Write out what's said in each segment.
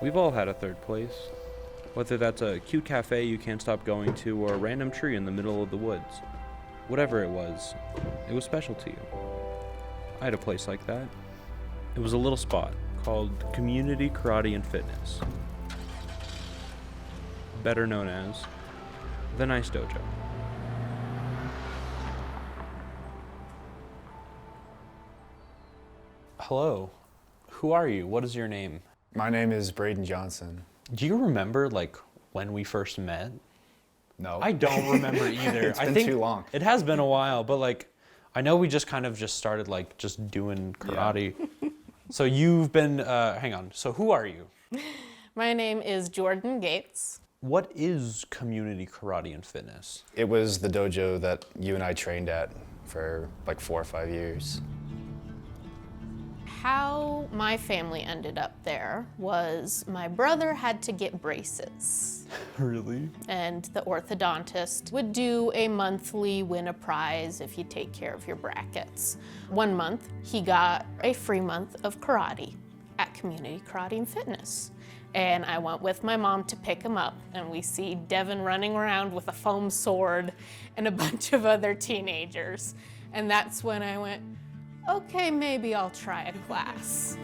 We've all had a third place. Whether that's a cute cafe you can't stop going to or a random tree in the middle of the woods. Whatever it was special to you. I had a place like that. It was a little spot called Community Karate and Fitness, better known as the Nice Dojo. Hello. Who are you? What is your name? My name is Braeden Johnson. Do you remember, when we first met? No. I don't remember either. It's been too long. It has been a while, but, I know we just kind of just started, just doing karate. Yeah. So you've been, hang on. So who are you? My name is Jordan Gates. What is Community Karate and Fitness? It was the dojo that you and I trained at for 4 or 5 years. How my family ended up there was my brother had to get braces. Really? And the orthodontist would do a monthly win a prize if you take care of your brackets. One month, he got a free month of karate at Community Karate and Fitness. And I went with my mom to pick him up, and we see Devin running around with a foam sword and a bunch of other teenagers. And that's when I went, okay, maybe I'll try a class.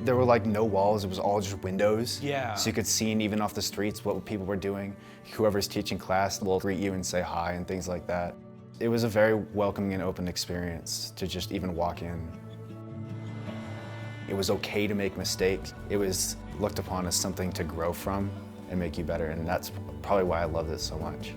There were no walls, it was all just windows. Yeah. So you could see even off the streets what people were doing. Whoever's teaching class will greet you and say hi and things like that. It was a very welcoming and open experience to just even walk in. It was okay to make mistakes. It was looked upon as something to grow from and make you better, and that's probably why I love this so much.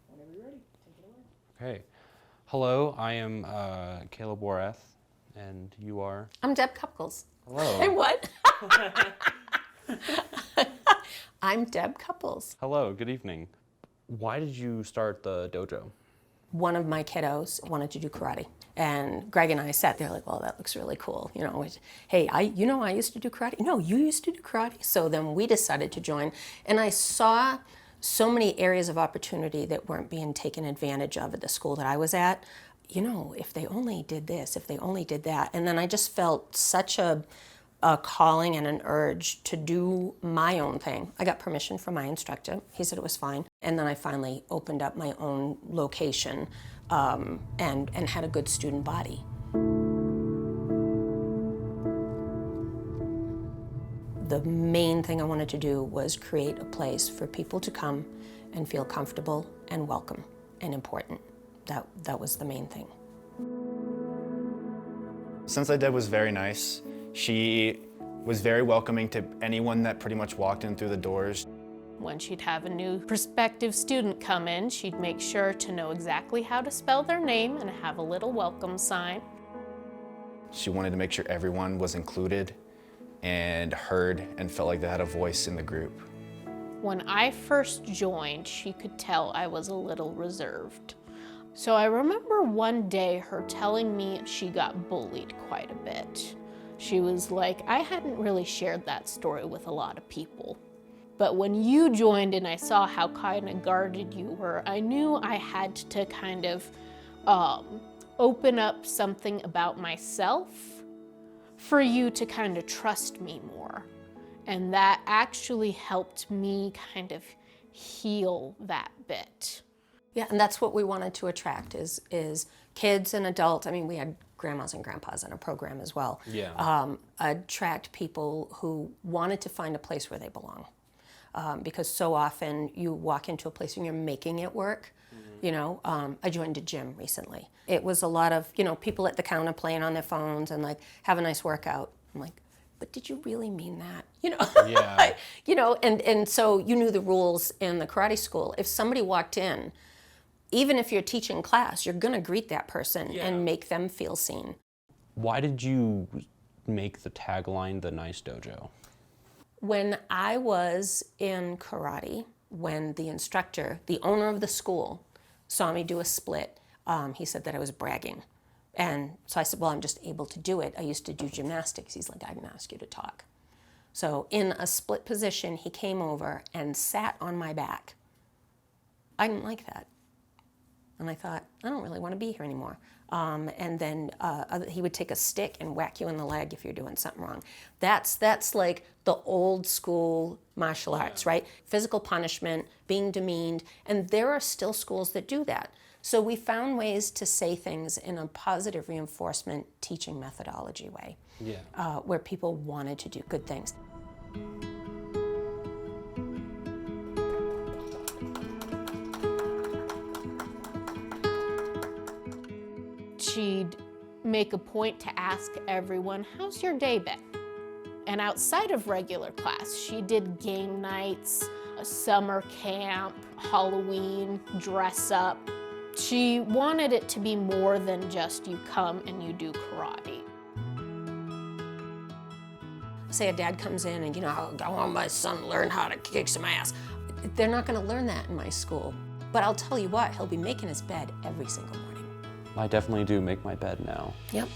Whenever you're ready, take it away. Okay. Hello, I am Caleb Wareth, and you are? I'm Deb Couples. Hello. And what? I'm Deb Couples. Hello, good evening. Why did you start the dojo? One of my kiddos wanted to do karate. And Greg and I sat there well, that looks really cool. Hey, I used to do karate. No, you used to do karate. So then we decided to join. And I saw so many areas of opportunity that weren't being taken advantage of at the school that I was at. If they only did this, if they only did that. And then I just felt such a calling and an urge to do my own thing. I got permission from my instructor. He said it was fine. And then I finally opened up my own location and had a good student body. The main thing I wanted to do was create a place for people to come and feel comfortable and welcome and important. That was the main thing. Sensei Deb was very nice. She was very welcoming to anyone that pretty much walked in through the doors. When she'd have a new prospective student come in, she'd make sure to know exactly how to spell their name and have a little welcome sign. She wanted to make sure everyone was included and heard and felt like they had a voice in the group. When I first joined, she could tell I was a little reserved. So I remember one day her telling me she got bullied quite a bit. She was like, I hadn't really shared that story with a lot of people. But when you joined and I saw how kind of guarded you were, I knew I had to kind of open up something about myself for you to kind of trust me more. And that actually helped me kind of heal that bit. Yeah, and that's what we wanted to attract is kids and adults. I mean, we had grandmas and grandpas in a program as well. Yeah. Attract people who wanted to find a place where they belong. Because so often you walk into a place and you're making it work. I joined a gym recently. It was a lot of, people at the counter playing on their phones and have a nice workout. I'm like, but did you really mean that? Yeah. And so you knew the rules in the karate school. If somebody walked in, even if you're teaching class, you're gonna greet that person and make them feel seen. Why did you make the tagline the Nice Dojo? When I was in karate, when the instructor, the owner of the school, saw me do a split, he said that I was bragging. And so I said, well, I'm just able to do it. I used to do gymnastics. He's like, I can ask you to talk. So in a split position, he came over and sat on my back. I didn't like that. And I thought, I don't really want to be here anymore. And then he would take a stick and whack you in the leg if you're doing something wrong. That's like the old school martial arts, right? Physical punishment, being demeaned, and there are still schools that do that. So we found ways to say things in a positive reinforcement teaching methodology way, where people wanted to do good things. She'd make a point to ask everyone, how's your day been? And outside of regular class, she did game nights, a summer camp, Halloween, dress up. She wanted it to be more than just you come and you do karate. Say a dad comes in and, I want my son to learn how to kick some ass. They're not gonna learn that in my school. But I'll tell you what, he'll be making his bed every single morning. I definitely do make my bed now. Yep.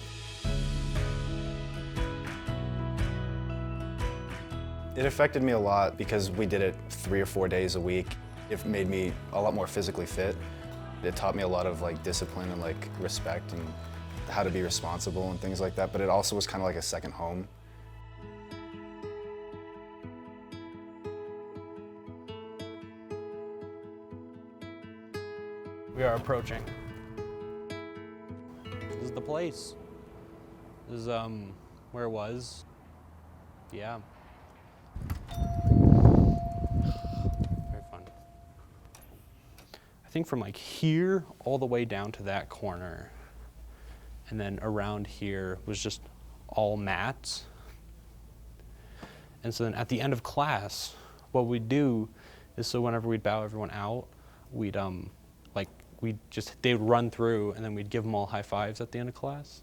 It affected me a lot because we did it 3 or 4 days a week. It made me a lot more physically fit. It taught me a lot of discipline and respect and how to be responsible and things like that, but it also was kind of like a second home. We are approaching. This is the place. This is where it was. Yeah. Very fun. I think from here all the way down to that corner, and then around here was just all mats. And so then at the end of class, what we'd do is, so whenever we'd bow everyone out, we'd they'd run through and then we'd give them all high fives at the end of class.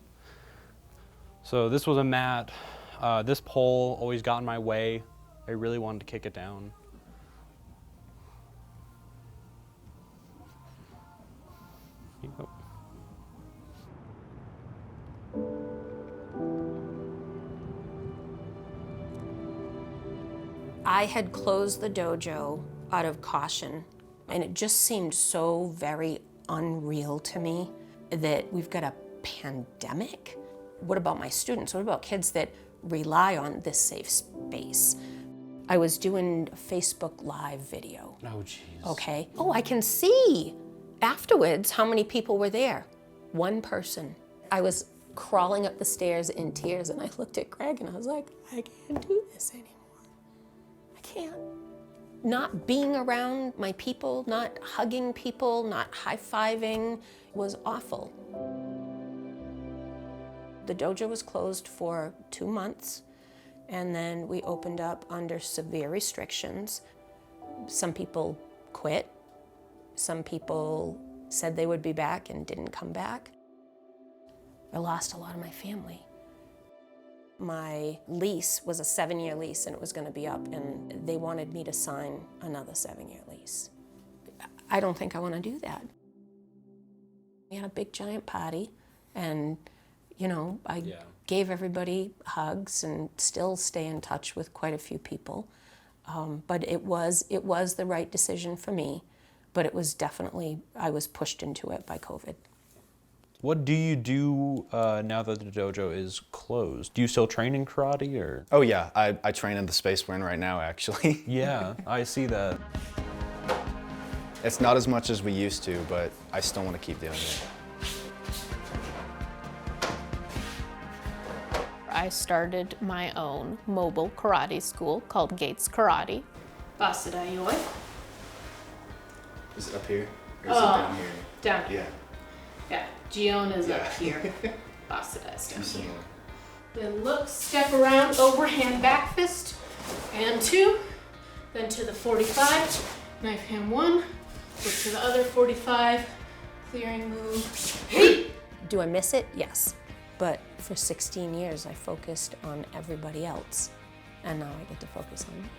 So this was a mat. This pole always got in my way. I really wanted to kick it down. Here you go. I had closed the dojo out of caution, and it just seemed so very unreal to me that we've got a pandemic. What about my students? What about kids that rely on this safe space? I was doing a Facebook Live video. Oh, jeez. Okay. Oh, I can see afterwards how many people were there. One person. I was crawling up the stairs in tears, and I looked at Greg and I was like, I can't do this anymore. I can't. Not being around my people, not hugging people, not high-fiving was awful. The dojo was closed for 2 months, and then we opened up under severe restrictions. Some people quit. Some people said they would be back and didn't come back. I lost a lot of my family. My lease was a 7-year lease, and it was going to be up, and they wanted me to sign another 7-year lease. I don't think I want to do that. We had a big giant party, and I gave everybody hugs and still stay in touch with quite a few people. But it was the right decision for me, but it was definitely, I was pushed into it by COVID. What do you do now that the dojo is closed? Do you still train in karate, or? Oh yeah, I train in the space we're in right now, actually. Yeah, I see that. It's not as much as we used to, but I still want to keep doing it. I started my own mobile karate school called Gates Karate. Basada yoi. Is it up here? Or is it down here? Down here. Yeah, Gion is Yeah. up here. Basada is down Similar. here. Then look, step around, overhand back fist, and 2. Then to the 45, knife hand 1. Look to the other 45, clearing move. Hey! Do I miss it? Yes. But for 16 years, I focused on everybody else. and now I get to focus on